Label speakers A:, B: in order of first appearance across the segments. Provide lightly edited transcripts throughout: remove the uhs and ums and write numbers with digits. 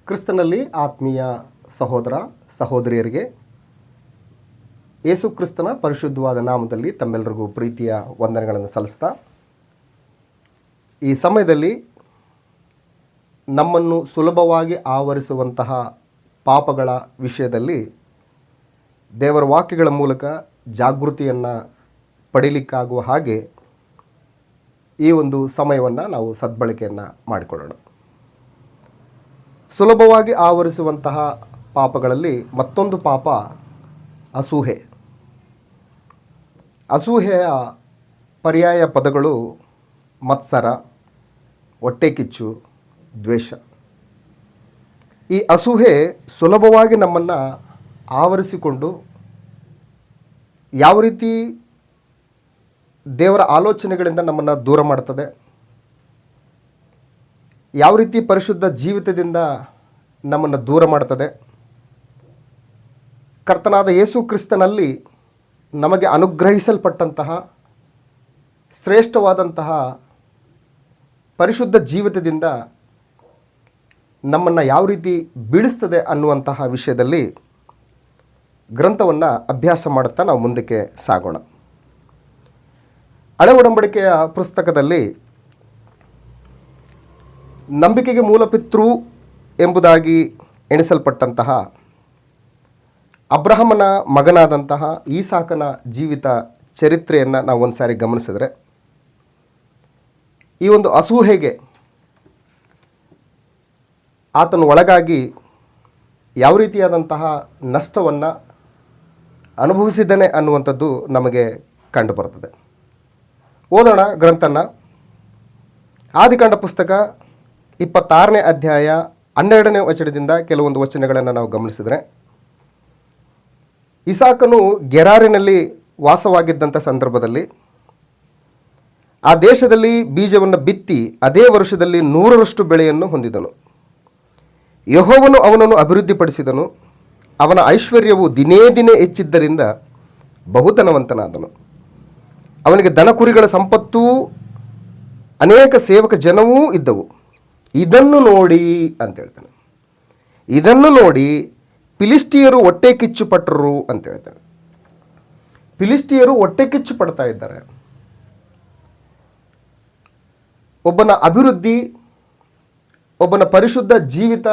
A: ಕ್ರಿಸ್ತನಲ್ಲಿ ಆತ್ಮೀಯ ಸಹೋದರ ಸಹೋದರಿಯರಿಗೆ ಯೇಸು ಕ್ರಿಸ್ತನ ಪರಿಶುದ್ಧವಾದ ನಾಮದಲ್ಲಿ ತಮ್ಮೆಲ್ಲರಿಗೂ ಪ್ರೀತಿಯ ವಂದನೆಗಳನ್ನು ಸಲ್ಲಿಸ್ತಾ ಈ ಸಮಯದಲ್ಲಿ ನಮ್ಮನ್ನು ಸುಲಭವಾಗಿ ಆವರಿಸುವಂತಹ ಪಾಪಗಳ ವಿಷಯದಲ್ಲಿ ದೇವರ ವಾಕ್ಯಗಳ ಮೂಲಕ ಜಾಗೃತಿಯನ್ನು ಪಡೀಲಿಕ್ಕಾಗುವ ಹಾಗೆ ಈ ಒಂದು ಸಮಯವನ್ನು ನಾವು ಸದ್ಬಳಕೆಯನ್ನು ಮಾಡಿಕೊಳ್ಳೋಣ. ಸುಲಭವಾಗಿ ಆವರಿಸುವಂತಹ ಪಾಪಗಳಲ್ಲಿ ಮತ್ತೊಂದು ಪಾಪ ಅಸೂಹೆ. ಅಸೂಹೆಯ ಪರ್ಯಾಯ ಪದಗಳು ಮತ್ಸರ, ಹೊಟ್ಟೆಕಿಚ್ಚು, ದ್ವೇಷ. ಈ ಅಸೂಹೆ ಸುಲಭವಾಗಿ ನಮ್ಮನ್ನು ಆವರಿಸಿಕೊಂಡು ಯಾವ ರೀತಿ ದೇವರ ಆಲೋಚನೆಗಳಿಂದ ನಮ್ಮನ್ನು ದೂರ ಮಾಡ್ತದೆ, ಯಾವ ರೀತಿ ಪರಿಶುದ್ಧ ಜೀವಿತದಿಂದ ನಮ್ಮನ್ನು ದೂರ ಮಾಡ್ತದೆ, ಕರ್ತನಾದ ಯೇಸು ಕ್ರಿಸ್ತನಲ್ಲಿ ನಮಗೆ ಅನುಗ್ರಹಿಸಲ್ಪಟ್ಟಂತಹ ಶ್ರೇಷ್ಠವಾದಂತಹ ಪರಿಶುದ್ಧ ಜೀವಿತದಿಂದ ನಮ್ಮನ್ನು ಯಾವ ರೀತಿ ಬೀಳಿಸ್ತದೆ ಅನ್ನುವಂತಹ ವಿಷಯದಲ್ಲಿ ಗ್ರಂಥವನ್ನು ಅಭ್ಯಾಸ ಮಾಡುತ್ತಾ ನಾವು ಮುಂದಕ್ಕೆ ಸಾಗೋಣ. ಹಳೆ ಒಡಂಬಡಿಕೆಯ ಪುಸ್ತಕದಲ್ಲಿ ನಂಬಿಕೆಗೆ ಮೂಲಪಿತೃ ಎಂಬುದಾಗಿ ಎಣಿಸಲ್ಪಟ್ಟಂತಹ ಅಬ್ರಹಾಮನ ಮಗನಾದಂತಹ ಈಸಾಕನ ಜೀವಿತ ಚರಿತ್ರೆಯನ್ನು ನಾವು ಒಂದು ಸಾರಿ ಗಮನಿಸಿದರೆ, ಈ ಒಂದು ಅಸೂಹೆಗೆ ಆತನು ಒಳಗಾಗಿ ಯಾವ ರೀತಿಯಾದಂತಹ ನಷ್ಟವನ್ನು ಅನುಭವಿಸಿದ್ದಾನೆ ಅನ್ನುವಂಥದ್ದು ನಮಗೆ ಕಂಡುಬರುತ್ತದೆ. ಓದೋಣ ಗ್ರಂಥನ. ಆದಿಕಾಂಡ ಪುಸ್ತಕ 26ನೇ ಅಧ್ಯಾಯ 12ನೇ ವಚನದಿಂದ ಕೆಲವೊಂದು ವಚನಗಳನ್ನು ನಾವು ಗಮನಿಸಿದರೆ, ಇಸಾಕನು ಗೆರಾರಿನಲ್ಲಿ ವಾಸವಾಗಿದ್ದಂಥ ಸಂದರ್ಭದಲ್ಲಿ ಆ ದೇಶದಲ್ಲಿ ಬೀಜವನ್ನು ಬಿತ್ತಿ ಅದೇ ವರ್ಷದಲ್ಲಿ 100ರಷ್ಟು ಬೆಳೆಯನ್ನು ಹೊಂದಿದನು. ಯೆಹೋವನು ಅವನನ್ನು ಅಭಿವೃದ್ಧಿಪಡಿಸಿದನು. ಅವನ ಐಶ್ವರ್ಯವು ದಿನೇ ದಿನೇ ಹೆಚ್ಚಿದ್ದರಿಂದ ಬಹುಧನವಂತನಾದನು. ಅವನಿಗೆ ದನ ಕುರಿಗಳ ಸಂಪತ್ತೂ ಅನೇಕ ಸೇವಕ ಜನವೂ ಇದ್ದವು. ಇದನ್ನು ನೋಡಿ ಅಂತ ಹೇಳ್ತಾನೆ, ಇದನ್ನು ನೋಡಿ ಫಿಲಿಸ್ಟಿಯರು ಹೊಟ್ಟೆ ಕಿಚ್ಚು ಪಟ್ಟರು ಅಂತ ಹೇಳ್ತಾನೆ. ಫಿಲಿಸ್ಟಿಯರು ಹೊಟ್ಟೆ ಕಿಚ್ಚು ಪಡ್ತಾ ಇದ್ದಾರೆ. ಒಬ್ಬನ ಅಭಿವೃದ್ಧಿ, ಒಬ್ಬನ ಪರಿಶುದ್ಧ ಜೀವಿತ,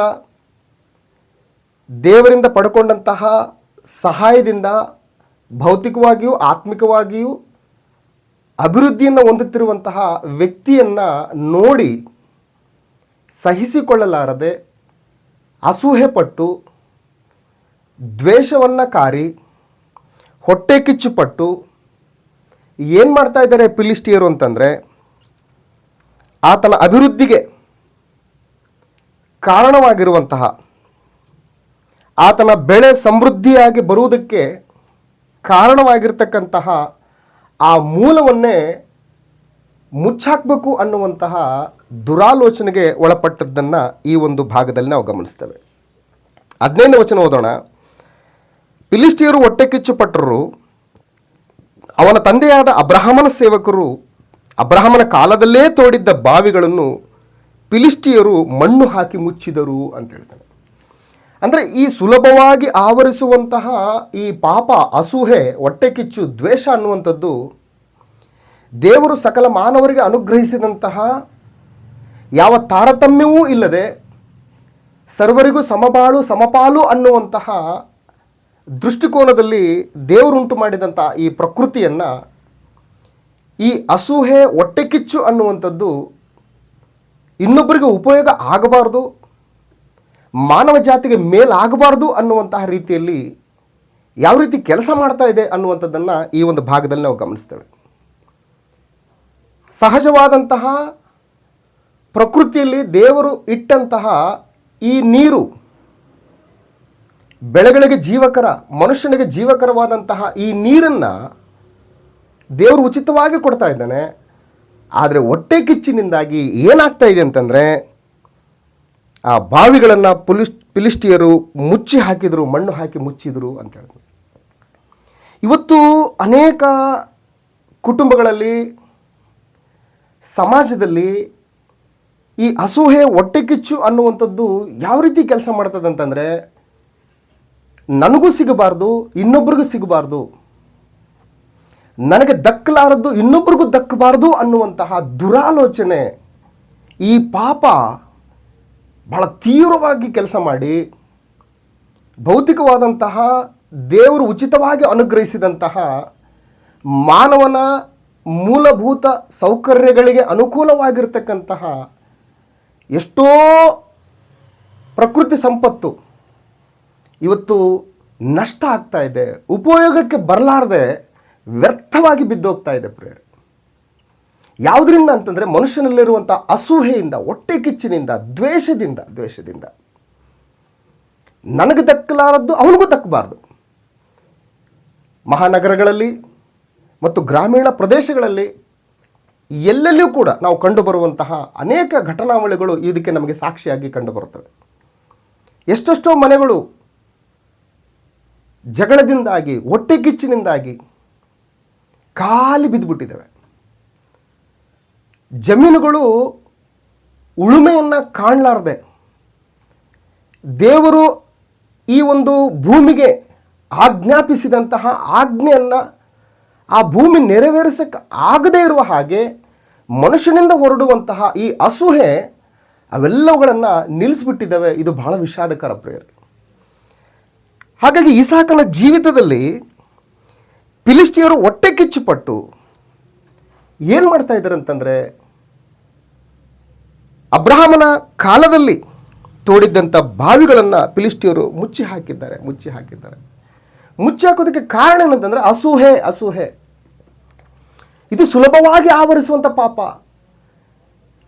A: ದೇವರಿಂದ ಪಡ್ಕೊಂಡಂತಹ ಸಹಾಯದಿಂದ ಭೌತಿಕವಾಗಿಯೂ ಆತ್ಮಿಕವಾಗಿಯೂ ಅಭಿವೃದ್ಧಿಯನ್ನು ಹೊಂದುತ್ತಿರುವಂತಹ ವ್ಯಕ್ತಿಯನ್ನು ನೋಡಿ ಸಹಿಸಿಕೊಳ್ಳಲಾರದೆ ಅಸೂಹೆ ಪಟ್ಟು ದ್ವೇಷವನ್ನು ಕಾರಿ ಹೊಟ್ಟೆ ಕಿಚ್ಚುಪಟ್ಟು ಏನು ಮಾಡ್ತಾ ಇದ್ದಾರೆ ಫಿಲಿಸ್ಟಿಯರು ಅಂತಂದರೆ, ಆತನ ಅಭಿವೃದ್ಧಿಗೆ ಕಾರಣವಾಗಿರುವಂತಹ, ಆತನ ಬೆಳೆ ಸಮೃದ್ಧಿಯಾಗಿ ಬರುವುದಕ್ಕೆ ಕಾರಣವಾಗಿರ್ತಕ್ಕಂತಹ ಆ ಮೂಲವನ್ನೇ ಮುಚ್ಚಾಕಬೇಕು ಅನ್ನುವಂತಹ ದುರಾಲೋಚನೆಗೆ ಒಳಪಟ್ಟದ್ದನ್ನು ಈ ಒಂದು ಭಾಗದಲ್ಲಿ ನಾವು ಗಮನಿಸ್ತೇವೆ. 15ನೇ ವಚನ ಓದೋಣ. ಫಿಲಿಸ್ಟಿಯರು ಹೊಟ್ಟೆ ಕಿಚ್ಚು ಪಟ್ಟರು. ಅವನ ತಂದೆಯಾದ ಅಬ್ರಹಾಮನ ಸೇವಕರು ಅಬ್ರಹಾಮನ ಕಾಲದಲ್ಲೇ ತೋಡಿದ್ದ ಬಾವಿಗಳನ್ನು ಫಿಲಿಸ್ಟಿಯರು ಮಣ್ಣು ಹಾಕಿ ಮುಚ್ಚಿದರು ಅಂತ ಹೇಳ್ತಾನೆ. ಅಂದರೆ ಈ ಸುಲಭವಾಗಿ ಆವರಿಸುವಂತಹ ಈ ಪಾಪ, ಅಸೂಹೆ, ಹೊಟ್ಟೆ ಕಿಚ್ಚು, ದ್ವೇಷ ಅನ್ನುವಂಥದ್ದು ದೇವರು ಸಕಲ ಮಾನವರಿಗೆ ಅನುಗ್ರಹಿಸಿದಂತಹ ಯಾವ ತಾರತಮ್ಯವೂ ಇಲ್ಲದೆ ಸರ್ವರಿಗೂ ಸಮಬಾಳು ಸಮಪಾಲು ಅನ್ನುವಂತಹ ದೃಷ್ಟಿಕೋನದಲ್ಲಿ ದೇವರುಂಟು ಮಾಡಿದಂಥ ಈ ಪ್ರಕೃತಿಯನ್ನು, ಈ ಅಸೂಹೆ, ಹೊಟ್ಟೆ ಕಿಚ್ಚು ಅನ್ನುವಂಥದ್ದು ಇನ್ನೊಬ್ಬರಿಗೆ ಉಪಯೋಗ ಆಗಬಾರ್ದು, ಮಾನವ ಜಾತಿಗೆ ಮೇಲಾಗಬಾರ್ದು ಅನ್ನುವಂತಹ ರೀತಿಯಲ್ಲಿ ಯಾವ ರೀತಿ ಕೆಲಸ ಮಾಡ್ತಾ ಇದೆ ಅನ್ನುವಂಥದ್ದನ್ನು ಈ ಒಂದು ಭಾಗದಲ್ಲಿ ನಾವು ಗಮನಿಸ್ತೇವೆ. ಸಹಜವಾದಂತಹ ಪ್ರಕೃತಿಯಲ್ಲಿ ದೇವರು ಇಟ್ಟಂತಹ ಈ ನೀರು ಬೆಳೆಗಳಿಗೆ ಜೀವಕರ, ಮನುಷ್ಯನಿಗೆ ಜೀವಕರವಾದಂತಹ ಈ ನೀರನ್ನು ದೇವರು ಉಚಿತವಾಗಿ ಕೊಡ್ತಾ ಇದ್ದಾನೆ. ಆದರೆ ಹೊಟ್ಟೆ ಕಿಚ್ಚಿನಿಂದಾಗಿ ಏನಾಗ್ತಾ ಇದೆ ಅಂತಂದರೆ, ಆ ಬಾವಿಗಳನ್ನು ಫಿಲಿಸ್ಟಿಯರು ಮುಚ್ಚಿ ಹಾಕಿದರು, ಮಣ್ಣು ಹಾಕಿ ಮುಚ್ಚಿದರು ಅಂತ ಹೇಳಿದ್ರು. ಇವತ್ತು ಅನೇಕ ಕುಟುಂಬಗಳಲ್ಲಿ, ಸಮಾಜದಲ್ಲಿ ಈ ಅಸೂಹೆ ಹೊಟ್ಟೆ ಕಿಚ್ಚು ಅನ್ನುವಂಥದ್ದು ಯಾವ ರೀತಿ ಕೆಲಸ ಮಾಡ್ತದೆ ಅಂತಂದರೆ, ನನಗೂ ಸಿಗಬಾರ್ದು, ಇನ್ನೊಬ್ರಿಗೂ ಸಿಗಬಾರ್ದು, ನನಗೆ ದಕ್ಕಲಾರದ್ದು ಇನ್ನೊಬ್ರಿಗೂ ದಕ್ಕಬಾರ್ದು ಅನ್ನುವಂತಹ ದುರಾಲೋಚನೆ, ಈ ಪಾಪ ಬಹಳ ತೀವ್ರವಾಗಿ ಕೆಲಸ ಮಾಡಿ ಭೌತಿಕವಾದಂತಹ ದೇವರು ಉಚಿತವಾಗಿ ಅನುಗ್ರಹಿಸಿದಂತಹ ಮಾನವನ ಮೂಲಭೂತ ಸೌಕರ್ಯಗಳಿಗೆ ಅನುಕೂಲವಾಗಿರ್ತಕ್ಕಂತಹ ಎಷ್ಟೋ ಪ್ರಕೃತಿ ಸಂಪತ್ತು ಇವತ್ತು ನಷ್ಟ ಆಗ್ತಾ ಇದೆ, ಉಪಯೋಗಕ್ಕೆ ಬರಲಾರದೆ ವ್ಯರ್ಥವಾಗಿ ಬಿದ್ದೋಗ್ತಾ ಇದೆ ಪ್ರಿಯರೇ. ಯಾವುದರಿಂದ ಅಂತಂದರೆ ಮನುಷ್ಯನಲ್ಲಿರುವಂಥ ಅಸೂಹೆಯಿಂದ, ಹೊಟ್ಟೆ ಕಿಚ್ಚಿನಿಂದ, ದ್ವೇಷದಿಂದ ನನಗೆ ದಕ್ಕಲಾರದ್ದು ಅವನಿಗೂ ದಕ್ಕಬಾರ್ದು. ಮಹಾನಗರಗಳಲ್ಲಿ ಮತ್ತು ಗ್ರಾಮೀಣ ಪ್ರದೇಶಗಳಲ್ಲಿ ಎಲ್ಲೆಲ್ಲಿಯೂ ಕೂಡ ನಾವು ಕಂಡುಬರುವಂತಹ ಅನೇಕ ಘಟನಾವಳಿಗಳು ಇದಕ್ಕೆ ನಮಗೆ ಸಾಕ್ಷಿಯಾಗಿ ಕಂಡುಬರುತ್ತವೆ. ಎಷ್ಟೆಷ್ಟೋ ಮನೆಗಳು ಜಗಳದಿಂದಾಗಿ, ಹೊಟ್ಟೆ ಕಿಚ್ಚಿನಿಂದಾಗಿ ಖಾಲಿ ಬಿದ್ದುಬಿಟ್ಟಿದ್ದಾವೆ. ಜಮೀನುಗಳು ಉಳುಮೆಯನ್ನು ಕಾಣಲಾರದೆ, ದೇವರು ಈ ಒಂದು ಭೂಮಿಗೆ ಆಜ್ಞಾಪಿಸಿದಂತಹ ಆಜ್ಞೆಯನ್ನು ಆ ಭೂಮಿ ನೆರವೇರಿಸಕ್ಕೆ ಆಗದೇ ಇರುವ ಹಾಗೆ ಮನುಷ್ಯನಿಂದ ಹೊರಡುವಂತಹ ಈ ಅಸೂಹೆ ಅವೆಲ್ಲವುಗಳನ್ನು ನಿಲ್ಲಿಸಿಬಿಟ್ಟಿದ್ದಾವೆ. ಇದು ಬಹಳ ವಿಷಾದಕರ ಪ್ರಿಯರೇ. ಹಾಗಾಗಿ ಇಸಾಕನ ಜೀವಿತದಲ್ಲಿ ಫಿಲಿಷ್ಟಿಯರು ಹೊಟ್ಟೆ ಕಿಚ್ಚುಪಟ್ಟು ಏನು ಮಾಡ್ತಾ ಇದ್ದಾರೆ ಅಂತಂದರೆ, ಅಬ್ರಹಾಮನ ಕಾಲದಲ್ಲಿ ತೋಡಿದ್ದಂಥ ಬಾವಿಗಳನ್ನು ಫಿಲಿಷ್ಟಿಯರು ಮುಚ್ಚಿ ಹಾಕಿದ್ದಾರೆ. ಮುಚ್ಚಿ ಹಾಕೋದಕ್ಕೆ ಕಾರಣ ಏನಂತಂದರೆ ಅಸೂಹೆ. ಇದು ಸುಲಭವಾಗಿ ಆವರಿಸುವಂಥ ಪಾಪ.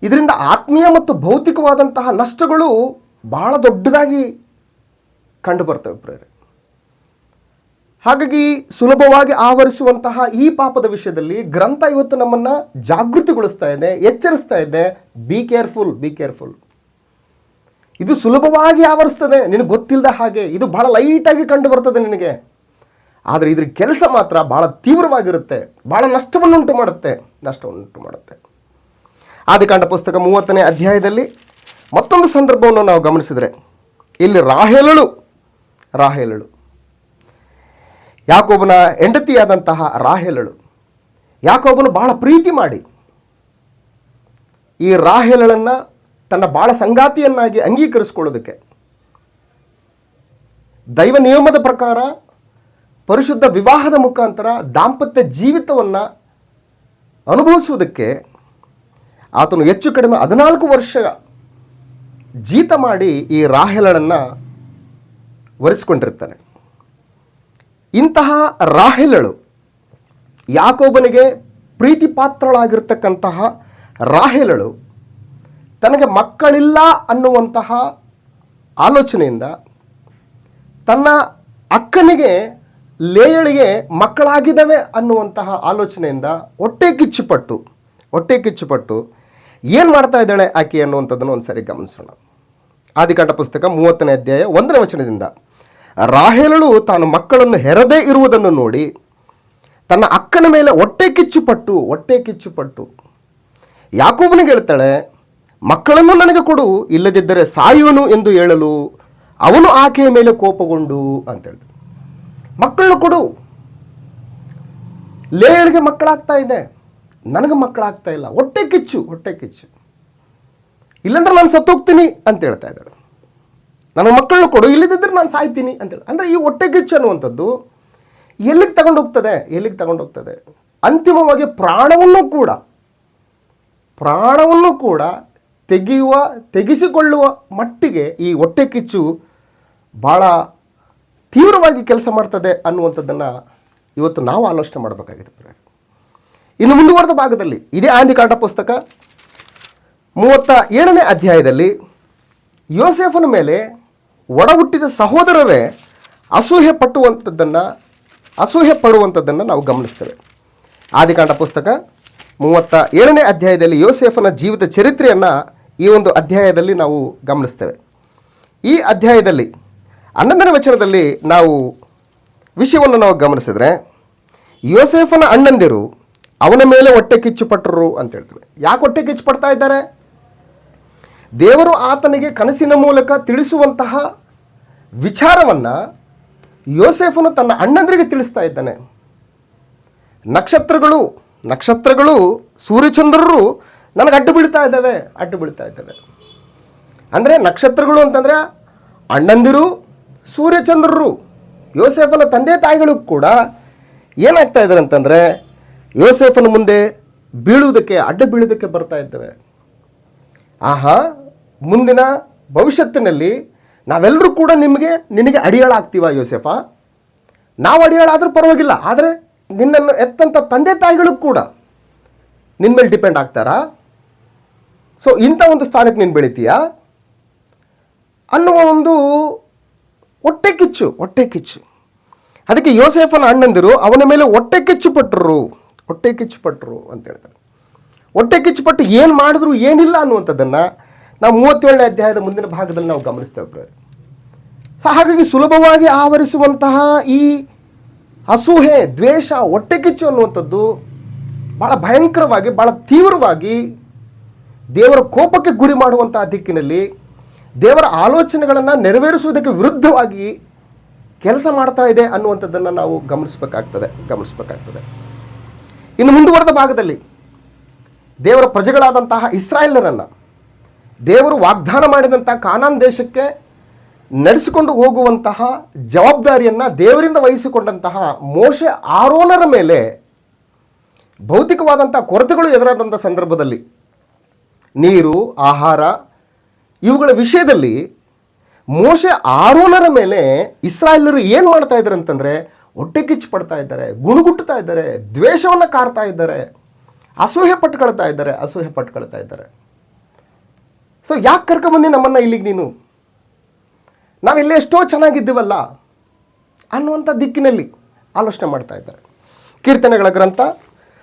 A: ಇದರಿಂದ ಆತ್ಮೀಯ ಮತ್ತು ಭೌತಿಕವಾದಂತಹ ನಷ್ಟಗಳು ಬಹಳ ದೊಡ್ಡದಾಗಿ ಕಂಡು ಬರ್ತವೆ ಪ್ರಿಯರೇ. ಹಾಗಾಗಿ ಸುಲಭವಾಗಿ ಆವರಿಸುವಂತಹ ಈ ಪಾಪದ ವಿಷಯದಲ್ಲಿ ಗ್ರಂಥ ಇವತ್ತು ನಮ್ಮನ್ನು ಜಾಗೃತಿಗೊಳಿಸ್ತಾ ಇದೆ, ಎಚ್ಚರಿಸ್ತಾ ಇದೆ. Be careful. ಇದು ಸುಲಭವಾಗಿ ಆವರಿಸ್ತದೆ, ನಿನಗೆ ಗೊತ್ತಿಲ್ಲದ ಹಾಗೆ. ಇದು ಬಹಳ ಲೈಟಾಗಿ ಕಂಡು ಬರ್ತದೆ ನಿನಗೆ, ಆದರೆ ಇದ್ರ ಕೆಲಸ ಮಾತ್ರ ಬಹಳ ತೀವ್ರವಾಗಿರುತ್ತೆ, ಬಹಳ ನಷ್ಟವನ್ನುಂಟು ಮಾಡುತ್ತೆ. ಆದಿಕಾಂಡ ಪುಸ್ತಕ 30ನೇ ಅಧ್ಯಾಯದಲ್ಲಿ ಮತ್ತೊಂದು ಸಂದರ್ಭವನ್ನು ನಾವು ಗಮನಿಸಿದರೆ, ಇಲ್ಲಿ ರಾಹೇಲಳು ಯಾಕೋಬನ ಹೆಂಡತಿಯಾದಂತಹ ರಾಹೇಲಳು, ಯಾಕೋಬನು ಬಹಳ ಪ್ರೀತಿ ಮಾಡಿ ಈ ರಾಹೇಲಳನ್ನು ತನ್ನ ಬಾಳ ಸಂಗಾತಿಯನ್ನಾಗಿ ಅಂಗೀಕರಿಸಿಕೊಳ್ಳೋದಕ್ಕೆ ದೈವ ನಿಯಮದ ಪ್ರಕಾರ ಪರಿಶುದ್ಧ ವಿವಾಹದ ಮುಖಾಂತರ ದಾಂಪತ್ಯ ಜೀವಿತವನ್ನು ಅನುಭವಿಸುವುದಕ್ಕೆ ಆತನು ಹೆಚ್ಚು ಕಡಿಮೆ 14 ವರ್ಷ ಜೀತ ಮಾಡಿ ಈ ರಾಹೇಲಳನ್ನು ವರಿಸಿಕೊಂಡಿರ್ತಾನೆ. ಇಂತಹ ರಾಹೇಲಳು, ಯಾಕೋಬನಿಗೆ ಪ್ರೀತಿ ಪಾತ್ರಳಾಗಿರ್ತಕ್ಕಂತಹ ರಾಹೇಲಳು ತನಗೆ ಮಕ್ಕಳಿಲ್ಲ ಅನ್ನುವಂತಹ ಆಲೋಚನೆಯಿಂದ, ತನ್ನ ಅಕ್ಕನಿಗೆ ಲೇಯಳಿಗೆ ಮಕ್ಕಳಾಗಿದ್ದಾವೆ ಅನ್ನುವಂತಹ ಆಲೋಚನೆಯಿಂದ ಹೊಟ್ಟೆ ಕಿಚ್ಚುಪಟ್ಟು ಏನು ಮಾಡ್ತಾ ಇದ್ದಾಳೆ ಆಕೆ ಅನ್ನುವಂಥದ್ದನ್ನು ಒಂದು ಸರಿ ಗಮನಿಸೋಣ. ಆದಿಕಾಂಡ ಪುಸ್ತಕ 30ನೇ ಅಧ್ಯಾಯ 1ನೇ ವಚನದಿಂದ, ರಾಹೇಲಳು ತಾನು ಮಕ್ಕಳನ್ನು ಹೆರದೇ ಇರುವುದನ್ನು ನೋಡಿ ತನ್ನ ಅಕ್ಕನ ಮೇಲೆ ಹೊಟ್ಟೆ ಕಿಚ್ಚುಪಟ್ಟು ಯಾಕೋಬನಿಗೆ ಹೇಳ್ತಾಳೆ, ಮಕ್ಕಳನ್ನು ನನಗೆ ಕೊಡು, ಇಲ್ಲದಿದ್ದರೆ ಸಾಯುವನು ಎಂದು ಹೇಳಲು ಅವನು ಆಕೆಯ ಮೇಲೆ ಕೋಪಗೊಂಡು ಅಂತ ಹೇಳ್ತಾನೆ. ಮಕ್ಕಳನ್ನು ಕೊಡು, ಲೇಯಳಿಗೆ ಮಕ್ಕಳಾಗ್ತಾ ಇದೆ, ನನಗೆ ಮಕ್ಕಳಾಗ್ತಾ ಇಲ್ಲ, ಹೊಟ್ಟೆ ಕಿಚ್ಚು, ಇಲ್ಲಾಂದ್ರೆ ನಾನು ಸತ್ತೋಗ್ತೀನಿ ಅಂತ ಹೇಳ್ತಾ ಇದ್ದಾಳೆ. ನನ್ನ ಮಕ್ಕಳನ್ನು ಕೊಡು, ಇಲ್ಲದಿದ್ದರೆ ನಾನು ಸಾಯ್ತೀನಿ ಅಂತೇಳಿ. ಅಂದರೆ ಈ ಹೊಟ್ಟೆ ಕಿಚ್ಚು ಅನ್ನುವಂಥದ್ದು ಎಲ್ಲಿಗೆ ತಗೊಂಡೋಗ್ತದೆ? ಅಂತಿಮವಾಗಿ ಪ್ರಾಣವನ್ನು ಕೂಡ ತೆಗೆಸಿಕೊಳ್ಳುವ ಮಟ್ಟಿಗೆ ಈ ಹೊಟ್ಟೆ ಕಿಚ್ಚು ಭಾಳ ತೀವ್ರವಾಗಿ ಕೆಲಸ ಮಾಡ್ತದೆ ಅನ್ನುವಂಥದ್ದನ್ನು ಇವತ್ತು ನಾವು ಆಲೋಚನೆ ಮಾಡಬೇಕಾಗಿದೆ. ಇನ್ನು ಮುಂದುವರೆದ ಭಾಗದಲ್ಲಿ ಇದೇ ಆದಿಕಾಂಡ ಪುಸ್ತಕ 37ನೇ ಅಧ್ಯಾಯದಲ್ಲಿ ಯೋಸೇಫನ ಮೇಲೆ ಒಡ ಹುಟ್ಟಿದ ಸಹೋದರರೇ ಅಸೂಹೆ ಪಡುವಂಥದ್ದನ್ನು ನಾವು ಗಮನಿಸ್ತೇವೆ. ಆದಿಕಾಂಡ ಪುಸ್ತಕ 37ನೇ ಅಧ್ಯಾಯದಲ್ಲಿ ಯೋಸೇಫನ ಜೀವಿತ ಚರಿತ್ರೆಯನ್ನು ಈ ಒಂದು ಅಧ್ಯಾಯದಲ್ಲಿ ನಾವು ಗಮನಿಸ್ತೇವೆ. ಈ ಅಧ್ಯಾಯದಲ್ಲಿ 11ನೇ ವಚನದಲ್ಲಿ ನಾವು ವಿಷಯವನ್ನು ನಾವು ಗಮನಿಸಿದ್ರೆ, ಯೋಸೇಫನ ಅಣ್ಣಂದಿರು ಅವನ ಮೇಲೆ ಹೊಟ್ಟೆ ಕಿಚ್ಚು ಪಟ್ಟರು ಅಂತ ಹೇಳ್ತಾರೆ. ಯಾಕೆ ಹೊಟ್ಟೆ ಕಿಚ್ಚು ಪಡ್ತಾ ಇದ್ದಾರೆ? ದೇವರು ಆತನಿಗೆ ಕನಸಿನ ಮೂಲಕ ತಿಳಿಸುವಂತಹ ವಿಚಾರವನ್ನು ಯೋಸೇಫನು ತನ್ನ ಅಣ್ಣಂದರಿಗೆ ತಿಳಿಸ್ತಾ ಇದ್ದಾನೆ. ನಕ್ಷತ್ರಗಳು ಸೂರ್ಯಚಂದ್ರರು ನನಗೆ ಅಡ್ಡು ಬೀಳ್ತಾ ಇದ್ದಾವೆ. ಅಂದರೆ ನಕ್ಷತ್ರಗಳು ಅಂತಂದರೆ ಅಣ್ಣಂದಿರು, ಸೂರ್ಯಚಂದ್ರರು, ಯೋಸೇಫನ ತಂದೆ ತಾಯಿಗಳು ಕೂಡ ಏನಾಗ್ತಾ ಇದ್ದಾರೆ ಅಂತಂದರೆ ಯೋಸೇಫನ ಮುಂದೆ ಅಡ್ಡ ಬೀಳುವುದಕ್ಕೆ ಬರ್ತಾ ಇದ್ದೇವೆ. ಮುಂದಿನ ಭವಿಷ್ಯತ್ತಿನಲ್ಲಿ ನಾವೆಲ್ಲರೂ ಕೂಡ ನಿನಗೆ ಅಡಿಯಾಳಾಗ್ತೀವ ಯೋಸೇಫ? ನಾವು ಅಡಿಯಾಳಾದರೂ ಪರವಾಗಿಲ್ಲ, ಆದರೆ ನಿನ್ನನ್ನು ಎತ್ತಂಥ ತಂದೆ ತಾಯಿಗಳು ಕೂಡ ನಿನ್ನ ಮೇಲೆ ಡಿಪೆಂಡ್ ಆಗ್ತಾರಾ? ಸೊ ಇಂಥ ಒಂದು ಸ್ಥಾನಕ್ಕೆ ನೀನು ಬೆಳಿತೀಯಾ ಅನ್ನುವ ಒಂದು ಹೊಟ್ಟೆ ಕಿಚ್ಚು. ಅದಕ್ಕೆ ಯೋಸೇಫನ ಅಣ್ಣಂದಿರು ಅವನ ಮೇಲೆ ಹೊಟ್ಟೆ ಕಿಚ್ಚು ಪಟ್ಟರು ಅಂತ ಹೇಳ್ತಾರೆ. ಹೊಟ್ಟೆ ಕಿಚ್ಚುಪಟ್ಟು ಏನು ಮಾಡಿದ್ರು ಏನಿಲ್ಲ ಅನ್ನುವಂಥದ್ದನ್ನು ನಾವು 37ನೇ ಅಧ್ಯಾಯದ ಮುಂದಿನ ಭಾಗದಲ್ಲಿ ನಾವು ಗಮನಿಸ್ತೇವೆ. ಸೊ ಹಾಗಾಗಿ ಸುಲಭವಾಗಿ ಆವರಿಸುವಂತಹ ಈ ಅಸೂಹೆ, ದ್ವೇಷ, ಹೊಟ್ಟೆ ಕಿಚ್ಚು ಅನ್ನುವಂಥದ್ದು ಭಾಳ ಭಯಂಕರವಾಗಿ, ಭಾಳ ತೀವ್ರವಾಗಿ ದೇವರ ಕೋಪಕ್ಕೆ ಗುರಿ ಮಾಡುವಂತಹ ದಿಕ್ಕಿನಲ್ಲಿ, ದೇವರ ಆಲೋಚನೆಗಳನ್ನು ನೆರವೇರಿಸುವುದಕ್ಕೆ ವಿರುದ್ಧವಾಗಿ ಕೆಲಸ ಮಾಡ್ತಾ ಇದೆ ಅನ್ನುವಂಥದ್ದನ್ನು ನಾವು ಗಮನಿಸಬೇಕಾಗ್ತದೆ. ಇನ್ನು ಮುಂದುವರೆದ ಭಾಗದಲ್ಲಿ ದೇವರ ಪ್ರಜೆಗಳಾದಂತಹ ಇಸ್ರಾಯೇಲರನ್ನು ದೇವರು ವಾಗ್ದಾನ ಮಾಡಿದಂಥ ಕಾನಾನ್ ದೇಶಕ್ಕೆ ನಡೆಸಿಕೊಂಡು ಹೋಗುವಂತಹ ಜವಾಬ್ದಾರಿಯನ್ನು ದೇವರಿಂದ ವಹಿಸಿಕೊಂಡಂತಹ ಮೋಶೆ ಆರೋನರ ಮೇಲೆ ಭೌತಿಕವಾದಂಥ ಕೊರತೆಗಳು ಎದುರಾದಂಥ ಸಂದರ್ಭದಲ್ಲಿ ನೀರು, ಆಹಾರ ಇವುಗಳ ವಿಷಯದಲ್ಲಿ ಮೋಶೆ ಆರೋನರ ಮೇಲೆ ಇಸ್ರಾಯೇಲರು ಏನು ಮಾಡ್ತಾ ಇದ್ದಾರೆ ಅಂತಂದರೆ ಹೊಟ್ಟೆ ಕಿಚ್ಚು ಪಡ್ತಾ ಇದ್ದಾರೆ, ಗುಣಗುಟ್ಟುತ್ತಾ ಇದ್ದಾರೆ, ದ್ವೇಷವನ್ನು ಕಾರ್ತಾ ಇದ್ದಾರೆ, ಅಸೂಹೆ ಪಟ್ಕೊಳ್ತಾ ಇದ್ದಾರೆ. ಸೊ ಯಾಕೆ ಕರ್ಕೊಂಬಂದು ನಮ್ಮನ್ನು ಇಲ್ಲಿಗೆ ನೀನು? ನಾವೆಲ್ಲ ಎಷ್ಟೋ ಚೆನ್ನಾಗಿದ್ದೀವಲ್ಲ ಅನ್ನುವಂಥ ದಿಕ್ಕಿನಲ್ಲಿ ಆಲೋಚನೆ ಮಾಡ್ತಾ ಇದ್ದಾರೆ. ಕೀರ್ತನೆಗಳ ಗ್ರಂಥ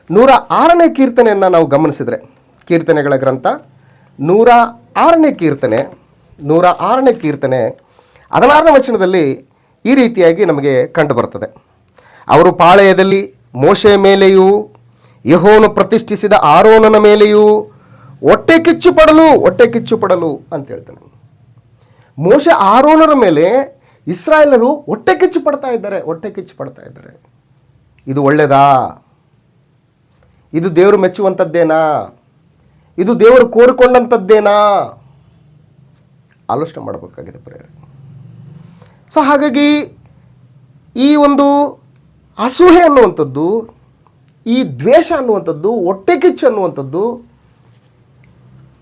A: 106ನೇ ಕೀರ್ತನೆಯನ್ನು ನಾವು ಗಮನಿಸಿದರೆ, ಕೀರ್ತನೆಗಳ ಗ್ರಂಥ 106ನೇ ಕೀರ್ತನೆ 16ನೇ ವಚನದಲ್ಲಿ ಈ ರೀತಿಯಾಗಿ ನಮಗೆ ಕಂಡು ಬರ್ತದೆ. ಅವರು ಪಾಳೆಯದಲ್ಲಿ ಮೋಶೆಯ ಮೇಲೆಯೂ ಯೆಹೋವನು ಪ್ರತಿಷ್ಠಿಸಿದ ಆರೋನನ ಮೇಲೆಯೂ ಹೊಟ್ಟೆ ಕಿಚ್ಚು ಪಡಲು ಅಂತ ಹೇಳ್ತಾನೆ. ಮೋಶೆ ಆರೋನರ ಮೇಲೆ ಇಸ್ರಾಯೇಲರು ಹೊಟ್ಟೆ ಕಿಚ್ಚು ಪಡ್ತಾ ಇದ್ದಾರೆ. ಇದು ಒಳ್ಳೆಯದಾ? ಇದು ದೇವರು ಮೆಚ್ಚುವಂಥದ್ದೇನಾ? ಇದು ದೇವರು ಕೋರಿಕೊಂಡಂಥದ್ದೇನಾ? ಆಲೋಚನೆ ಮಾಡಬೇಕಾಗಿದೆ ಪ್ರಿಯರೇ. ಸೊ ಹಾಗಾಗಿ ಈ ಒಂದು ಅಸೂಹೆ ಅನ್ನುವಂಥದ್ದು, ಈ ದ್ವೇಷ ಅನ್ನುವಂಥದ್ದು, ಹೊಟ್ಟೆ ಕಿಚ್ಚು ಅನ್ನುವಂಥದ್ದು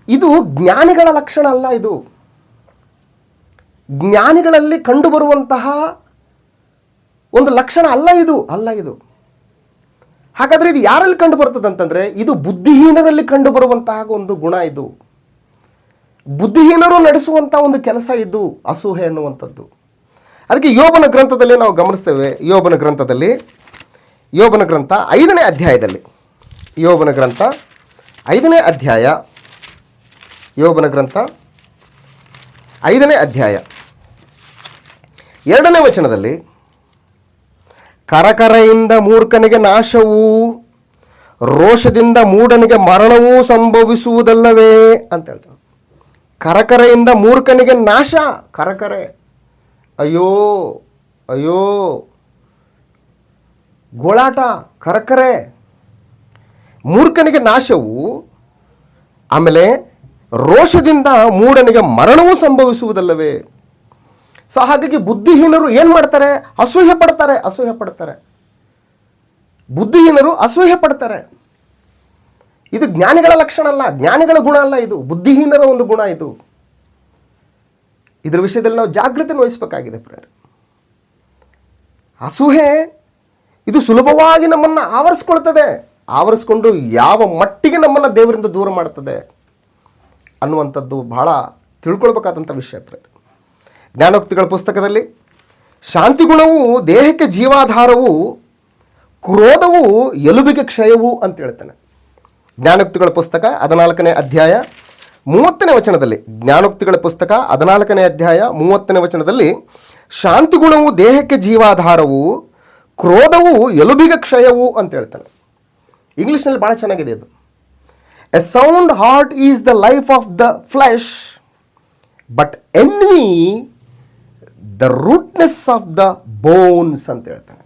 A: ಇದು ಜ್ಞಾನಿಗಳ ಲಕ್ಷಣ ಅಲ್ಲ. ಇದು ಜ್ಞಾನಿಗಳಲ್ಲಿ ಕಂಡುಬರುವಂತಹ ಒಂದು ಲಕ್ಷಣ ಅಲ್ಲ ಇದು. ಹಾಗಾದರೆ ಇದು ಯಾರಲ್ಲಿ ಕಂಡು ಬರ್ತದೆ ಅಂತಂದರೆ ಇದು ಬುದ್ಧಿಹೀನರಲ್ಲಿ ಕಂಡು ಬರುವಂತಹ ಒಂದು ಗುಣ. ಇದು ಬುದ್ಧಿಹೀನರು ನಡೆಸುವಂಥ ಒಂದು ಕೆಲಸ ಇದು ಅಸೂಹೆ ಅನ್ನುವಂಥದ್ದು. ಅದಕ್ಕೆ ಯೋಬನ ಗ್ರಂಥದಲ್ಲಿ ನಾವು ಗಮನಿಸ್ತೇವೆ. ಯೋಬನ ಗ್ರಂಥ 5ನೇ ಅಧ್ಯಾಯದಲ್ಲಿ, ಯೋಬನ ಗ್ರಂಥ 5ನೇ ಅಧ್ಯಾಯ 2ನೇ ವಚನದಲ್ಲಿ, ಕರಕರೆಯಿಂದ ಮೂರ್ಖನಿಗೆ ನಾಶವೂ ರೋಷದಿಂದ ಮೂಢನಿಗೆ ಮರಣವೂ ಸಂಭವಿಸುವುದಲ್ಲವೇ ಅಂತ ಹೇಳ್ತಾರೆ. ಕರಕರೆಯಿಂದ ಮೂರ್ಖನಿಗೆ ನಾಶ. ಕರಕರೆ, ಅಯ್ಯೋ ಗೋಳಾಟ, ಕರಕರೆ, ಮೂರ್ಖನಿಗೆ ನಾಶವು, ಆಮೇಲೆ ರೋಷದಿಂದ ಮೂಢನಿಗೆ ಮರಣವೂ ಸಂಭವಿಸುವುದಲ್ಲವೇ. ಸೊ ಹಾಗಾಗಿ ಬುದ್ಧಿಹೀನರು ಏನು ಮಾಡ್ತಾರೆ? ಅಸೂಹೆ ಪಡ್ತಾರೆ. ಬುದ್ಧಿಹೀನರು ಅಸೂಹೆ ಪಡ್ತಾರೆ. ಇದು ಜ್ಞಾನಿಗಳ ಲಕ್ಷಣ ಅಲ್ಲ, ಜ್ಞಾನಿಗಳ ಗುಣ ಅಲ್ಲ, ಇದು ಬುದ್ಧಿಹೀನರ ಒಂದು ಗುಣ. ಇದರ ವಿಷಯದಲ್ಲಿ ನಾವು ಜಾಗೃತಿ ವಹಿಸಬೇಕಾಗಿದೆ ಪ್ರಿಯರೇ. ಅಸೂಹೆ ಇದು ಸುಲಭವಾಗಿ ನಮ್ಮನ್ನು ಆವರಿಸ್ಕೊಂಡು ಯಾವ ಮಟ್ಟಿಗೆ ನಮ್ಮನ್ನು ದೇವರಿಂದ ದೂರ ಮಾಡ್ತದೆ ಅನ್ನುವಂಥದ್ದು ಬಹಳ ತಿಳ್ಕೊಳ್ಬೇಕಾದಂಥ ವಿಷಯ ಪ್ರಿಯರೇ. ಜ್ಞಾನೋಕ್ತಿಗಳ ಪುಸ್ತಕದಲ್ಲಿ ಶಾಂತಿ ಗುಣವು ದೇಹಕ್ಕೆ ಜೀವಾಧಾರವು, ಕ್ರೋಧವು ಎಲುಬಿಗೆ ಕ್ಷಯವು ಅಂತ ಹೇಳ್ತಾನೆ. ಜ್ಞಾನೋಕ್ತಿಗಳ ಪುಸ್ತಕ 14ನೇ ಅಧ್ಯಾಯ 30ನೇ ವಚನದಲ್ಲಿ, ಜ್ಞಾನೋಕ್ತಿಗಳ ಪುಸ್ತಕ 14ನೇ ಅಧ್ಯಾಯ 30ನೇ ವಚನದಲ್ಲಿ, ಶಾಂತಿ ಗುಣವು ದೇಹಕ್ಕೆ ಜೀವಾಧಾರವು, ಕ್ರೋಧವು ಎಲುಬಿಗೆ ಕ್ಷಯವು ಅಂತ ಹೇಳ್ತಾನೆ. ಇಂಗ್ಲೀಷ್ನಲ್ಲಿ ಭಾಳ ಚೆನ್ನಾಗಿದೆ ಇದು. A sound heart is the life of the flesh, but envy the rottenness of the bones ಅಂತ ಹೇಳ್ತಾನೆ.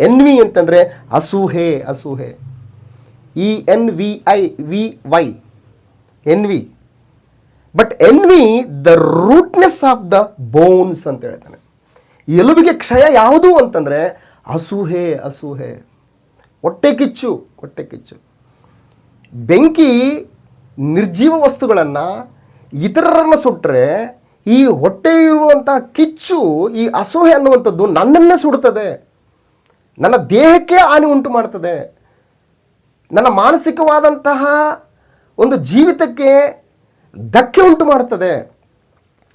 A: ಎನ್ವಿ ಅಂತಂದರೆ ಅಸೂಹೆ. ENVI envy. But envy the rottenness of the bones ಅಂತ ಹೇಳ್ತಾನೆ. ಎಲುಬಿಗೆ ಕ್ಷಯ ಯಾವುದು ಅಂತಂದರೆ ಅಸೂಹೆ. ಹೊಟ್ಟೆ ಕಿಚ್ಚು. ಬೆಂಕಿ ನಿರ್ಜೀವ ವಸ್ತುಗಳನ್ನು ಇತರರನ್ನು ಸುಟ್ಟರೆ ಈ ಹೊಟ್ಟೆ ಇರುವಂತಹ ಕಿಚ್ಚು, ಈ ಅಸೂಹೆ ಅನ್ನುವಂಥದ್ದು ನನ್ನನ್ನೇ ಸುಡುತ್ತದೆ, ನನ್ನ ದೇಹಕ್ಕೆ ಹಾನಿ ಉಂಟು ಮಾಡ್ತದೆ, ನನ್ನ ಮಾನಸಿಕವಾದಂತಹ ಒಂದು ಜೀವಿತಕ್ಕೆ ಧಕ್ಕೆ ಉಂಟು ಮಾಡ್ತದೆ.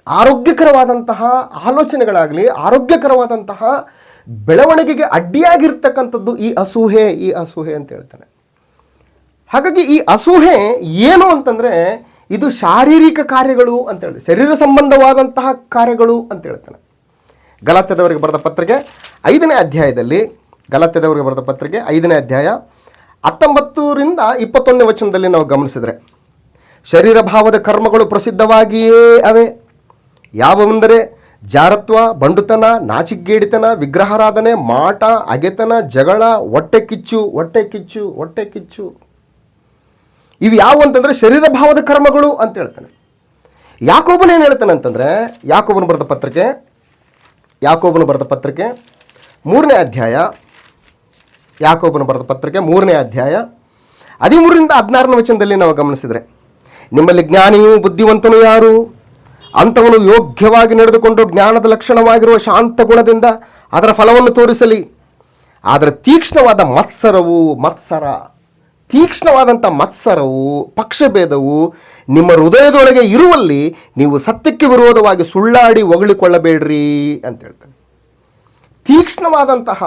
A: ಆರೋಗ್ಯಕರವಾದಂತಹ ಆಲೋಚನೆಗಳಾಗಲಿ, ಆರೋಗ್ಯಕರವಾದಂತಹ ಬೆಳವಣಿಗೆಗೆ ಅಡ್ಡಿಯಾಗಿರ್ತಕ್ಕಂಥದ್ದು ಈ ಅಸೂಹೆ ಅಂತ ಹೇಳ್ತಾನೆ. ಹಾಗಾಗಿ ಈ ಅಸೂಹೆ ಏನು ಅಂತಂದರೆ ಇದು ಶಾರೀರಿಕ ಕಾರ್ಯಗಳು ಅಂತ ಹೇಳಿ, ಶರೀರ ಸಂಬಂಧವಾದಂತಹ ಕಾರ್ಯಗಳು ಅಂತ ಹೇಳ್ತಾನೆ. ಗಲಾತ್ಯದವರಿಗೆ ಬರೆದ ಪತ್ರಿಕೆ 5ನೇ ಅಧ್ಯಾಯದಲ್ಲಿ, ಗಲಾತ್ಯದವರಿಗೆ ಬರೆದ ಪತ್ರಿಕೆ 5ನೇ ಅಧ್ಯಾಯ 19ರಿಂದ 21ನೇ ವಚನದಲ್ಲಿ ನಾವು ಗಮನಿಸಿದರೆ, ಶರೀರ ಭಾವದ ಕರ್ಮಗಳು ಪ್ರಸಿದ್ಧವಾಗಿಯೇ ಅವೆ. ಯಾವುವೆಂದರೆ ಜಾರತ್ವ, ಬಂಡುತನ, ನಾಚಿಗೇಡಿತನ, ವಿಗ್ರಹಾರಾಧನೆ, ಮಾಟ, ಅಗೆತನ, ಜಗಳ, ಹೊಟ್ಟೆ ಕಿಚ್ಚು. ಇವು ಯಾವುವು ಅಂತಂದರೆ ಶರೀರ ಭಾವದ ಕರ್ಮಗಳು ಅಂತ ಹೇಳ್ತಾನೆ. ಯಾಕೋಬನು ಏನು ಹೇಳ್ತಾನೆ ಅಂತಂದರೆ, ಯಾಕೋಬನು ಬರೆದ ಪತ್ರಿಕೆ 3ನೇ ಅಧ್ಯಾಯ, ಯಾಕೋಬನು ಬರೆದ ಪತ್ರಿಕೆ 3ನೇ ಅಧ್ಯಾಯ 13ರಿಂದ 16ನೇ ವಚನದಲ್ಲಿ ನಾವು ಗಮನಿಸಿದರೆ, ನಿಮ್ಮಲ್ಲಿ ಜ್ಞಾನಿಯೂ ಬುದ್ಧಿವಂತನು ಯಾರು? ಅಂಥವನು ಯೋಗ್ಯವಾಗಿ ನಡೆದುಕೊಂಡು ಜ್ಞಾನದ ಲಕ್ಷಣವಾಗಿರುವ ಶಾಂತ ಗುಣದಿಂದ ಅದರ ಫಲವನ್ನು ತೋರಿಸಲಿ. ಆದರೆ ತೀಕ್ಷ್ಣವಾದಂಥ ಮತ್ಸರವು, ಪಕ್ಷಭೇದವು ನಿಮ್ಮ ಹೃದಯದೊಳಗೆ ಇರುವಲ್ಲಿ ನೀವು ಸತ್ಯಕ್ಕೆ ವಿರೋಧವಾಗಿ ಸುಳ್ಳಾಡಿ ಹೊಗಳಿಕೊಳ್ಳಬೇಡ್ರಿ ಅಂತ ಹೇಳ್ತಾನೆ. ತೀಕ್ಷ್ಣವಾದಂತಹ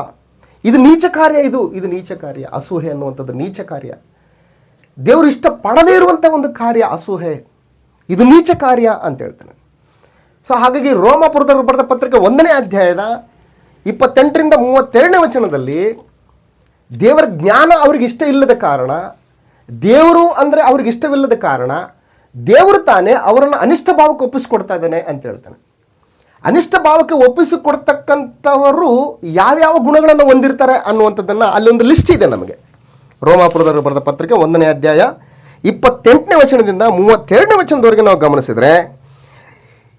A: ಇದು ನೀಚ ಕಾರ್ಯ. ಇದು ನೀಚ ಕಾರ್ಯ. ಅಸೂಹೆ ಅನ್ನುವಂಥದ್ದು ನೀಚ ಕಾರ್ಯ. ದೇವರು ಇಷ್ಟಪಡದೇ ಇರುವಂಥ ಒಂದು ಕಾರ್ಯ ಅಸೂಹೆ. ಇದು ನೀಚ ಕಾರ್ಯ ಅಂತ ಹೇಳ್ತಾನೆ. ಸೊ ಹಾಗಾಗಿ ರೋಮಾಪುರದವರು ಬರೆದ ಪತ್ರಿಕೆ 1ನೇ ಅಧ್ಯಾಯದ 28ರಿಂದ 32ನೇ ವಚನದಲ್ಲಿ ದೇವರ ಜ್ಞಾನ ಅವ್ರಿಗೆ ಇಷ್ಟ ಇಲ್ಲದ ಕಾರಣ, ದೇವರು ಅಂದರೆ ಅವ್ರಿಗೆ ಇಷ್ಟವಿಲ್ಲದ ಕಾರಣ, ದೇವರು ತಾನೇ ಅವರನ್ನು ಅನಿಷ್ಟ ಭಾವಕ್ಕೆ ಒಪ್ಪಿಸಿಕೊಡ್ತಾ ಇದ್ದಾನೆ ಅಂತ ಹೇಳ್ತಾನೆ. ಅನಿಷ್ಟ ಭಾವಕ್ಕೆ ಒಪ್ಪಿಸಿಕೊಡ್ತಕ್ಕಂಥವರು ಯಾವ್ಯಾವ ಗುಣಗಳನ್ನು ಹೊಂದಿರ್ತಾರೆ ಅನ್ನುವಂಥದ್ದನ್ನು ಅಲ್ಲಿ ಒಂದು ಲಿಸ್ಟ್ ಇದೆ ನಮಗೆ. ರೋಮಾಪುರದವರು ಬರೆದ ಪತ್ರಿಕೆ 1ನೇ ಅಧ್ಯಾಯ 28ನೇ ವಚನದಿಂದ 32ನೇ ವಚನದವರೆಗೆ ನಾವು ಗಮನಿಸಿದರೆ,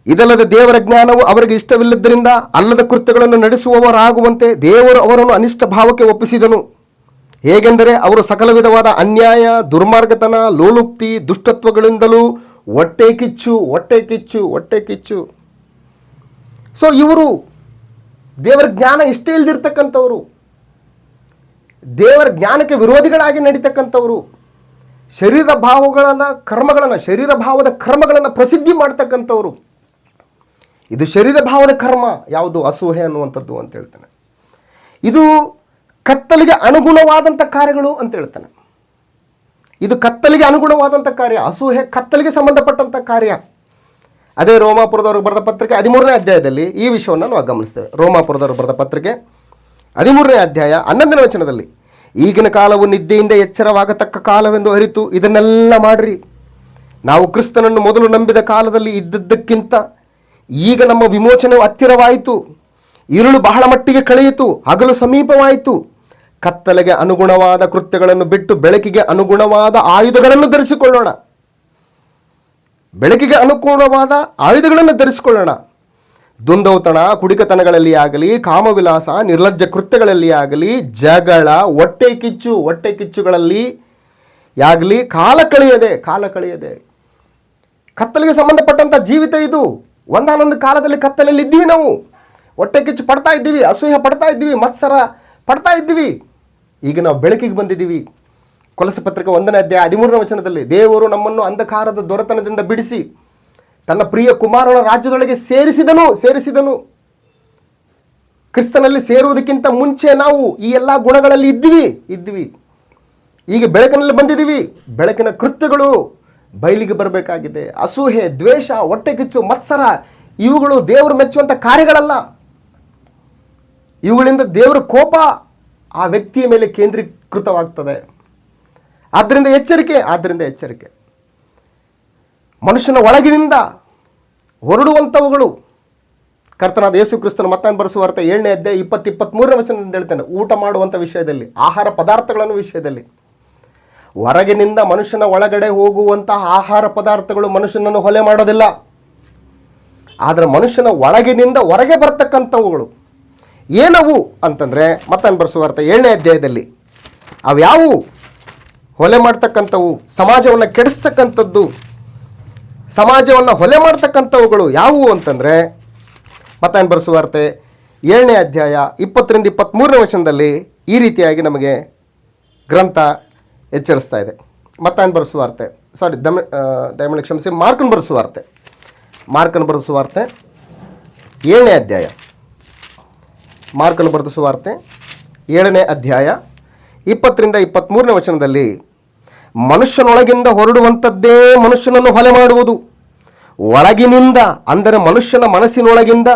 A: ಇದಲ್ಲದೆ ದೇವರ ಜ್ಞಾನವು ಅವರಿಗೆ ಇಷ್ಟವಿಲ್ಲದ್ದರಿಂದ ಅಲ್ಲದ ಕೃತ್ಯಗಳನ್ನು ನಡೆಸುವವರಾಗುವಂತೆ ದೇವರು ಅವರನ್ನು ಅನಿಷ್ಟ ಭಾವಕ್ಕೆ ಒಪ್ಪಿಸಿದನು. ಹೇಗೆಂದರೆ ಅವರು ಸಕಲ ವಿಧವಾದ ಅನ್ಯಾಯ, ದುರ್ಮಾರ್ಗತನ, ಲೋಲುಪ್ತಿ, ದುಷ್ಟತ್ವಗಳಿಂದಲೂ ಹೊಟ್ಟೆ ಕಿಚ್ಚು. ಸೊ ಇವರು ದೇವರ ಜ್ಞಾನ ಇಷ್ಟ ಇಲ್ದಿರ್ತಕ್ಕಂಥವ್ರು, ದೇವರ ಜ್ಞಾನಕ್ಕೆ ವಿರೋಧಿಗಳಾಗಿ ನಡೀತಕ್ಕಂಥವ್ರು, ಶರೀರ ಭಾವದ ಕರ್ಮಗಳನ್ನು ಪ್ರಸಿದ್ಧಿ ಮಾಡ್ತಕ್ಕಂಥವ್ರು. ಇದು ಶರೀರ ಭಾವದ ಕರ್ಮ ಯಾವುದು? ಅಸೂಹೆ ಅನ್ನುವಂಥದ್ದು ಅಂತ ಹೇಳ್ತಾನೆ. ಇದು ಕತ್ತಲಿಗೆ ಅನುಗುಣವಾದಂಥ ಕಾರ್ಯಗಳು ಅಂತ ಹೇಳ್ತಾನೆ. ಇದು ಕತ್ತಲಿಗೆ ಅನುಗುಣವಾದಂಥ ಕಾರ್ಯ. ಅಸೂಹೆ ಕತ್ತಲಿಗೆ ಸಂಬಂಧಪಟ್ಟಂಥ ಕಾರ್ಯ. ಅದೇ ರೋಮಾಪುರದವರು ಬರೆದ ಪತ್ರಿಕೆ 13ನೇ ಅಧ್ಯಾಯದಲ್ಲಿ ಈ ವಿಷಯವನ್ನು ನಾವು ಗಮನಿಸ್ತೇವೆ. ರೋಮಾಪುರದವರು ಬರೆದ ಪತ್ರಿಕೆ 13ನೇ ಅಧ್ಯಾಯ 11ನೇ ವಚನದಲ್ಲಿ, ಈಗಿನ ಕಾಲವು ನಿದ್ದೆಯಿಂದ ಎಚ್ಚರವಾಗತಕ್ಕ ಕಾಲವೆಂದು ಅರಿತು ಇದನ್ನೆಲ್ಲ ಮಾಡ್ರಿ. ನಾವು ಕ್ರಿಸ್ತನನ್ನು ಮೊದಲು ನಂಬಿದ ಕಾಲದಲ್ಲಿ ಇದ್ದದ್ದಕ್ಕಿಂತ ಈಗ ನಮ್ಮ ವಿಮೋಚನೆಯು ಹತ್ತಿರವಾಯಿತು. ഇരുಳು ಬಹಳ ಮಟ್ಟಿಗೆ ಕಳೆಯಿತು, ಹಗಲು ಸಮೀಪವಾಯಿತು. ಕತ್ತಲೆಗೆ ಅನುಗುಣವಾದ ಕೃತ್ಯಗಳನ್ನು ಬಿಟ್ಟು ಬೆಳಕಿಗೆ ಅನುಗುಣವಾದ ಆಯುಧಗಳನ್ನು ಧರಿಸಿಕೊಳ್ಳೋಣ. ದುಂದೌತಣ, ಕುಡಿಕತನಗಳಲ್ಲಿ ಆಗಲಿ, ಕಾಮವಿಲಾಸ, ನಿರ್ಲಜ್ಜ ಕೃತ್ಯಗಳಲ್ಲಿ ಆಗಲಿ, ಜಗಳ, ಹೊಟ್ಟೆ ಕಿಚ್ಚುಗಳಲ್ಲಿ ಆಗಲಿ ಕಾಲ ಕಳೆಯದೆ. ಕತ್ತಲಿಗೆ ಸಂಬಂಧಪಟ್ಟಂಥ ಜೀವಿತ ಇದು. ಒಂದಾನೊಂದು ಕಾಲದಲ್ಲಿ ಕತ್ತಲಲ್ಲಿ ಇದ್ದೀವಿ. ನಾವು ಹೊಟ್ಟೆ ಕಿಚ್ಚು ಪಡ್ತಾ ಇದ್ದೀವಿ, ಅಸೂಹೆ ಪಡ್ತಾ ಇದ್ದೀವಿ, ಮತ್ಸರ ಪಡ್ತಾ ಇದ್ದೀವಿ. ಈಗ ನಾವು ಬೆಳಕಿಗೆ ಬಂದಿದ್ದೀವಿ. ಕೊಲೊಸ್ಸೆ ಪತ್ರಿಕೆ 1ನೇ ಅಧ್ಯಾಯ 13ನೇ ವಚನದಲ್ಲಿ, ದೇವರು ನಮ್ಮನ್ನು ಅಂಧಕಾರದ ದೊರೆತನದಿಂದ ಬಿಡಿಸಿ ತನ್ನ ಪ್ರಿಯ ಕುಮಾರನ ರಾಜ್ಯದೊಳಗೆ ಸೇರಿಸಿದನು. ಕ್ರಿಸ್ತನಲ್ಲಿ ಸೇರುವುದಕ್ಕಿಂತ ಮುಂಚೆ ನಾವು ಈ ಎಲ್ಲ ಗುಣಗಳಲ್ಲಿ ಇದ್ವಿ. ಈಗ ಬೆಳಕಿನಲ್ಲಿ ಬಂದಿದ್ದೀವಿ. ಬೆಳಕಿನ ಕೃತ್ಯಗಳು ಬಯಲಿಗೆ ಬರಬೇಕಾಗಿದೆ. ಅಸೂಹೆ, ದ್ವೇಷ, ಹೊಟ್ಟೆ ಕಿಚ್ಚು, ಮತ್ಸರ ಇವುಗಳು ದೇವರು ಮೆಚ್ಚುವಂಥ ಕಾರ್ಯಗಳಲ್ಲ. ಇವುಗಳಿಂದ ದೇವರ ಕೋಪ ಆ ವ್ಯಕ್ತಿಯ ಮೇಲೆ ಕೇಂದ್ರೀಕೃತವಾಗ್ತದೆ. ಆದ್ದರಿಂದ ಎಚ್ಚರಿಕೆ. ಮನುಷ್ಯನ ಒಳಗಿನಿಂದ ಹೊರಡುವಂಥವುಗಳು, ಕರ್ತನಾದ ಯೇಸು ಕ್ರಿಸ್ತನ ಮತ್ತಾಯನ ಬರೆಸುವ ವಾರ್ತೆ 7ನೇ ಅಧ್ಯಾಯ 23ನೇ ವಚನದಿಂದ ಹೇಳ್ತಾನೆ, ಊಟ ಮಾಡುವಂಥ ವಿಷಯದಲ್ಲಿ, ಆಹಾರ ಪದಾರ್ಥಗಳನ್ನು ವಿಷಯದಲ್ಲಿ. ಹೊರಗಿನಿಂದ ಮನುಷ್ಯನ ಒಳಗಡೆ ಹೋಗುವಂತಹ ಆಹಾರ ಪದಾರ್ಥಗಳು ಮನುಷ್ಯನನ್ನು ಹೊಲೆ ಮಾಡೋದಿಲ್ಲ. ಆದರೆ ಮನುಷ್ಯನ ಒಳಗಿನಿಂದ ಹೊರಗೆ ಬರ್ತಕ್ಕಂಥವುಗಳು ಏನವು ಅಂತಂದರೆ, ಮತ್ತಾಯನ ಬರೆಸುವ ವಾರ್ತೆ 7ನೇ ಅಧ್ಯಾಯದಲ್ಲಿ ಅವ್ಯಾವು ಹೊಲೆ ಮಾಡ್ತಕ್ಕಂಥವು, ಸಮಾಜವನ್ನು ಕೆಡಿಸ್ತಕ್ಕಂಥದ್ದು, ಸಮಾಜವನ್ನು ಹೊಲೆ ಮಾಡ್ತಕ್ಕಂಥವುಗಳು ಯಾವುವು ಅಂತಂದರೆ, ಮತ್ತಾಯನ ಬರೆಸುವ ವಾರ್ತೆ 7ನೇ ಅಧ್ಯಾಯ 20ರಿಂದ 23ನೇ ವಚನದಲ್ಲಿ ಈ ರೀತಿಯಾಗಿ ನಮಗೆ ಗ್ರಂಥ ಎಚ್ಚರಿಸ್ತಾ ಇದೆ. ಮತ್ತಾಯನ ಬರೆಸುವ ವಾರ್ತೆ ದಯಮಾಡಿ ಕ್ಷಮಿಸಿ, ಮಾರ್ಕನ ಬರೆಸುವ ವಾರ್ತೆ 7ನೇ ಅಧ್ಯಾಯ, ಮಾರ್ಕನ ಬರೆಸುವ ವಾರ್ತೆ 7ನೇ ಅಧ್ಯಾಯ 20ರಿಂದ 23ನೇ ವಚನದಲ್ಲಿ, ಮನುಷ್ಯನೊಳಗಿಂದ ಹೊರಡುವಂಥದ್ದೇ ಮನುಷ್ಯನನ್ನು ಹೊಲೆ ಮಾಡುವುದು. ಒಳಗಿನಿಂದ ಅಂದರೆ ಮನುಷ್ಯನ ಮನಸ್ಸಿನೊಳಗಿಂದ